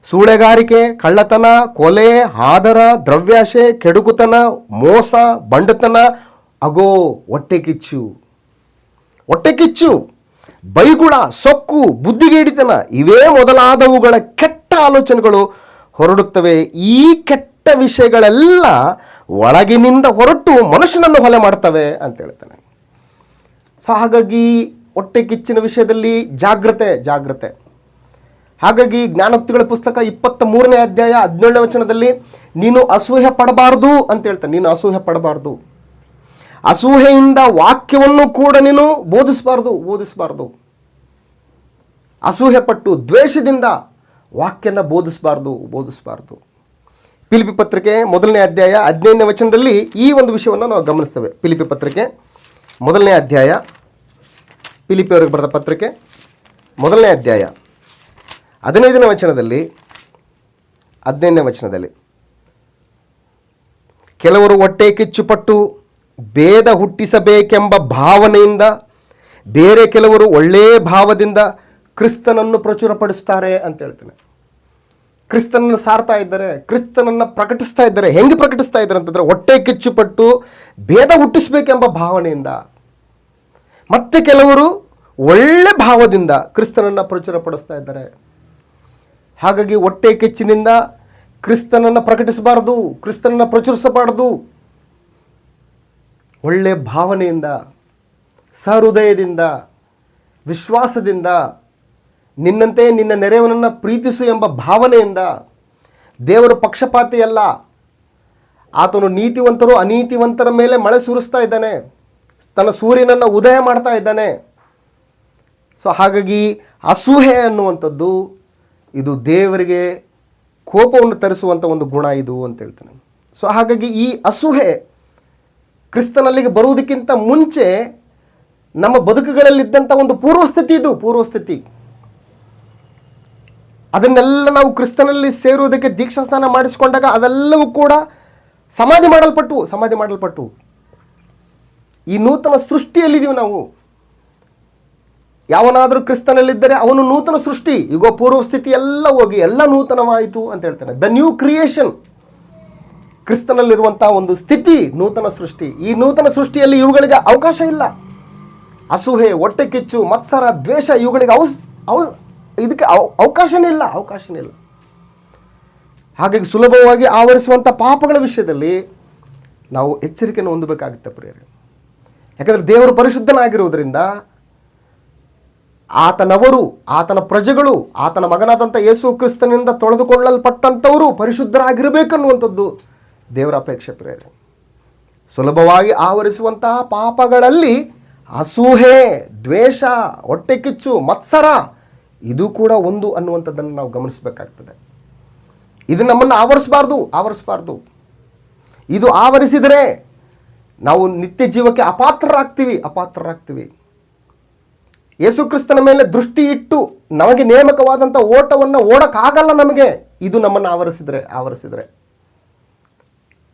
A: ಸೂಳೆಗಾರಿಕೆ, ಕಳ್ಳತನ, ಕೊಲೆ, ಆದರ, ದ್ರವ್ಯಾಶೆ, ಕೆಡುಕುತನ, ಮೋಸ, ಬಂಡತನ, ಅಗೋ ಹೊಟ್ಟೆಕಿಚ್ಚು, ಬೈಗುಳ, ಸೊಕ್ಕು, ಬುದ್ಧಿಗೇಡಿತನ, ಇವೇ ಮೊದಲಾದವುಗಳ ಕೆಟ್ಟ ಆಲೋಚನೆಗಳು ಹೊರಡುತ್ತವೆ. ಈ ಕೆಟ್ಟ ವಿಷಯಗಳೆಲ್ಲ ಒಳಗಿನಿಂದ ಹೊರಟು ಮನುಷ್ಯನನ್ನು ಹೊಲೆ ಮಾಡ್ತವೆ ಅಂತ ಹೇಳ್ತಾನೆ. ಸೊ ಹಾಗಾಗಿ ಹೊಟ್ಟೆ ಕಿಚ್ಚಿನ ವಿಷಯದಲ್ಲಿ ಜಾಗ್ರತೆ. ಹಾಗಾಗಿ ಜ್ಞಾನೋಕ್ತಿಗಳ ಪುಸ್ತಕ 23ನೇ ಅಧ್ಯಾಯ 17ನೇ ವಚನದಲ್ಲಿ ನೀನು ಅಸೂಹೆ ಪಡಬಾರ್ದು ಅಂತ ಹೇಳ್ತಾನೆ. ನೀನು ಅಸೂಹೆ ಪಡಬಾರ್ದು, ಅಸೂಹೆಯಿಂದ ವಾಕ್ಯವನ್ನು ಕೂಡ ನೀನು ಬೋಧಿಸಬಾರ್ದು. ಅಸೂಹೆ ಪಟ್ಟು ದ್ವೇಷದಿಂದ ವಾಕ್ಯನ ಬೋಧಿಸಬಾರ್ದು. ಫಿಲಿಪ್ಪಿ ಪತ್ರಿಕೆ 1ನೇ ಅಧ್ಯಾಯ 15ನೇ ವಚನದಲ್ಲಿ ಈ ಒಂದು ವಿಷಯವನ್ನು ನಾವು ಗಮನಿಸ್ತೇವೆ. ಫಿಲಿಪ್ಪಿ ಪತ್ರಿಕೆ 1ನೇ ಅಧ್ಯಾಯ, ಫಿಲಿಪಿಯವರಿಗೆ ಬರೆದ ಪತ್ರಿಕೆ 1ನೇ ಅಧ್ಯಾಯ 15ನೇ ವಚನದಲ್ಲಿ ಕೆಲವರು ಹೊಟ್ಟೆ ಕಿಚ್ಚುಪಟ್ಟು ಭೇದ ಹುಟ್ಟಿಸಬೇಕೆಂಬ ಭಾವನೆಯಿಂದ, ಬೇರೆ ಕೆಲವರು ಒಳ್ಳೆಯ ಭಾವದಿಂದ ಕ್ರಿಸ್ತನನ್ನು ಪ್ರಚುರಪಡಿಸ್ತಾರೆ ಅಂತ ಹೇಳ್ತಾನೆ. ಕ್ರಿಸ್ತನನ್ನು ಸಾರ್ತಾ ಇದ್ದಾರೆ, ಕ್ರಿಸ್ತನನ್ನು ಪ್ರಕಟಿಸ್ತಾ ಇದ್ದಾರೆ. ಹೆಂಗೆ ಪ್ರಕಟಿಸ್ತಾ ಇದ್ದಾರೆ ಅಂತಂದರೆ, ಹೊಟ್ಟೆ ಕಿಚ್ಚುಪಟ್ಟು ಭೇದ ಹುಟ್ಟಿಸಬೇಕೆಂಬ ಭಾವನೆಯಿಂದ. ಮತ್ತೆ ಕೆಲವರು ಒಳ್ಳೆ ಭಾವದಿಂದ ಕ್ರಿಸ್ತನನ್ನು ಪ್ರಚುರಪಡಿಸ್ತಾ ಇದ್ದಾರೆ. ಹಾಗಾಗಿ ಹೊಟ್ಟೆ ಕಿಚ್ಚಿನಿಂದ ಕ್ರಿಸ್ತನನ್ನು ಪ್ರಕಟಿಸಬಾರ್ದು, ಕ್ರಿಸ್ತನನ್ನು ಪ್ರಚುರಿಸಬಾರ್ದು. ಒಳ್ಳೆ ಭಾವನೆಯಿಂದ, ಸಹೃದಯದಿಂದ, ವಿಶ್ವಾಸದಿಂದ, ನಿನ್ನಂತೆ ನಿನ್ನ ನೆರೆಯವನನ್ನು ಪ್ರೀತಿಸು ಎಂಬ ಭಾವನೆಯಿಂದ. ದೇವರು ಪಕ್ಷಪಾತಿಯಲ್ಲ, ಆತನು ನೀತಿವಂತರು ಅನೀತಿವಂತರ ಮೇಲೆ ಮಳೆ ಸುರಿಸ್ತಾ ಇದ್ದಾನೆ, ತನ್ನ ಸೂರ್ಯನನ್ನು ಉದಯ ಮಾಡ್ತಾ ಇದ್ದಾನೆ. ಸೊ ಹಾಗಾಗಿ ಅಸೂಹೆ ಅನ್ನುವಂಥದ್ದು ಇದು ದೇವರಿಗೆ ಕೋಪವನ್ನು ತರಿಸುವಂಥ ಒಂದು ಗುಣ ಇದು ಅಂತ ಹೇಳ್ತಾನೆ. ಸೊ ಹಾಗಾಗಿ ಈ ಅಸೂಹೆ ಕ್ರಿಸ್ತನಲ್ಲಿಗೆ ಬರುವುದಕ್ಕಿಂತ ಮುಂಚೆ ನಮ್ಮ ಬದುಕುಗಳಲ್ಲಿದ್ದಂಥ ಒಂದು ಪೂರ್ವಸ್ಥಿತಿ. ಅದನ್ನೆಲ್ಲ ನಾವು ಕ್ರಿಸ್ತನಲ್ಲಿ ಸೇರುವುದಕ್ಕೆ ದೀಕ್ಷಾಸ್ನಾನ ಮಾಡಿಸಿಕೊಂಡಾಗ ಅವೆಲ್ಲವೂ ಕೂಡ ಸಮಾಧಿ ಮಾಡಲ್ಪಟ್ಟು ಈ ನೂತನ ಸೃಷ್ಟಿಯಲ್ಲಿದ್ದೀವಿ ನಾವು. ಯಾವನಾದರೂ ಕ್ರಿಸ್ತನಲ್ಲಿದ್ದರೆ ಅವನು ನೂತನ ಸೃಷ್ಟಿ. ಈಗ ಪೂರ್ವಸ್ಥಿತಿ ಎಲ್ಲ ಹೋಗಿ ಎಲ್ಲ ನೂತನವಾಯಿತು ಅಂತ ಹೇಳ್ತಾನೆ. The new creation. ಕ್ರಿಸ್ತನಲ್ಲಿರುವಂತಹ ಒಂದು ಸ್ಥಿತಿ ನೂತನ ಸೃಷ್ಟಿ. ಈ ನೂತನ ಸೃಷ್ಟಿಯಲ್ಲಿ ಇವುಗಳಿಗೆ ಅವಕಾಶ ಇಲ್ಲ. ಅಸೂಹೆ, ಹೊಟ್ಟೆ ಕಿಚ್ಚು, ಮತ್ಸರ, ದ್ವೇಷ ಇವುಗಳಿಗೆ ಇದಕ್ಕೆ ಅವಕಾಶನೇ ಇಲ್ಲ. ಹಾಗಾಗಿ ಸುಲಭವಾಗಿ ಆವರಿಸುವಂಥ ಪಾಪಗಳ ವಿಷಯದಲ್ಲಿ ನಾವು ಎಚ್ಚರಿಕೆಯನ್ನು ಹೊಂದಬೇಕಾಗುತ್ತೆ ಪ್ರಿಯರೇ. ಯಾಕಂದರೆ ದೇವರು ಪರಿಶುದ್ಧನಾಗಿರುವುದರಿಂದ ಆತನವರು, ಆತನ ಪ್ರಜೆಗಳು, ಆತನ ಮಗನಾದಂಥ ಯೇಸು ಕ್ರಿಸ್ತನಿಂದ ತೊಳೆದುಕೊಳ್ಳಲ್ಪಟ್ಟಂಥವರು ಪರಿಶುದ್ಧರಾಗಿರಬೇಕನ್ನುವಂಥದ್ದು ದೇವರ ಅಪೇಕ್ಷೆ ಪ್ರಿಯರೇ. ಸುಲಭವಾಗಿ ಆವರಿಸುವಂತಹ ಪಾಪಗಳಲ್ಲಿ ಅಸೂಹೆ, ದ್ವೇಷ, ಹೊಟ್ಟೆ ಕಿಚ್ಚು, ಮತ್ಸರ ಇದು ಕೂಡ ಒಂದು ಅನ್ನುವಂಥದ್ದನ್ನು ನಾವು ಗಮನಿಸಬೇಕಾಗ್ತದೆ. ಇದು ನಮ್ಮನ್ನು ಆವರಿಸಬಾರ್ದು. ಇದು ಆವರಿಸಿದರೆ ನಾವು ನಿತ್ಯ ಜೀವಕ್ಕೆ ಅಪಾತ್ರರಾಗ್ತೀವಿ. ಯೇಸು ಕ್ರಿಸ್ತನ ಮೇಲೆ ದೃಷ್ಟಿ ಇಟ್ಟು ನಮಗೆ ನೇಮಕವಾದಂಥ ಓಟವನ್ನು ಓಡಕ್ಕಾಗಲ್ಲ ನಮಗೆ. ಇದು ನಮ್ಮನ್ನು ಆವರಿಸಿದರೆ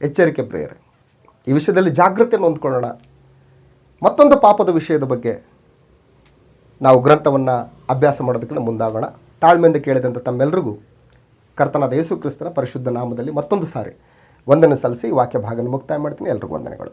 A: ಎಚ್ಚರಿಕೆ ಪ್ರಿಯರೇ. ಈ ವಿಷಯದಲ್ಲಿ ಜಾಗೃತಿಯನ್ನು ಹೊಂದ್ಕೊಳ್ಳೋಣ. ಮತ್ತೊಂದು ಪಾಪದ ವಿಷಯದ ಬಗ್ಗೆ ನಾವು ಗ್ರಂಥವನ್ನು ಅಭ್ಯಾಸ ಮಾಡೋದಕ್ಕೆ ಮುಂದಾಗೋಣ. ತಾಳ್ಮೆಯಿಂದ ಕೇಳಿದಂಥ ತಮ್ಮೆಲ್ಲರಿಗೂ ಕರ್ತನಾದ ಯೇಸು ಕ್ರಿಸ್ತನ ಪರಿಶುದ್ಧ ನಾಮದಲ್ಲಿ ಮತ್ತೊಂದು ಸಾರಿ ವಂದನೆ ಸಲ್ಲಿಸಿ ವಾಕ್ಯ ಭಾಗನ ಮುಕ್ತಾಯ ಮಾಡ್ತೀನಿ. ಎಲ್ರಿಗೂ ವಂದನೆಗಳು.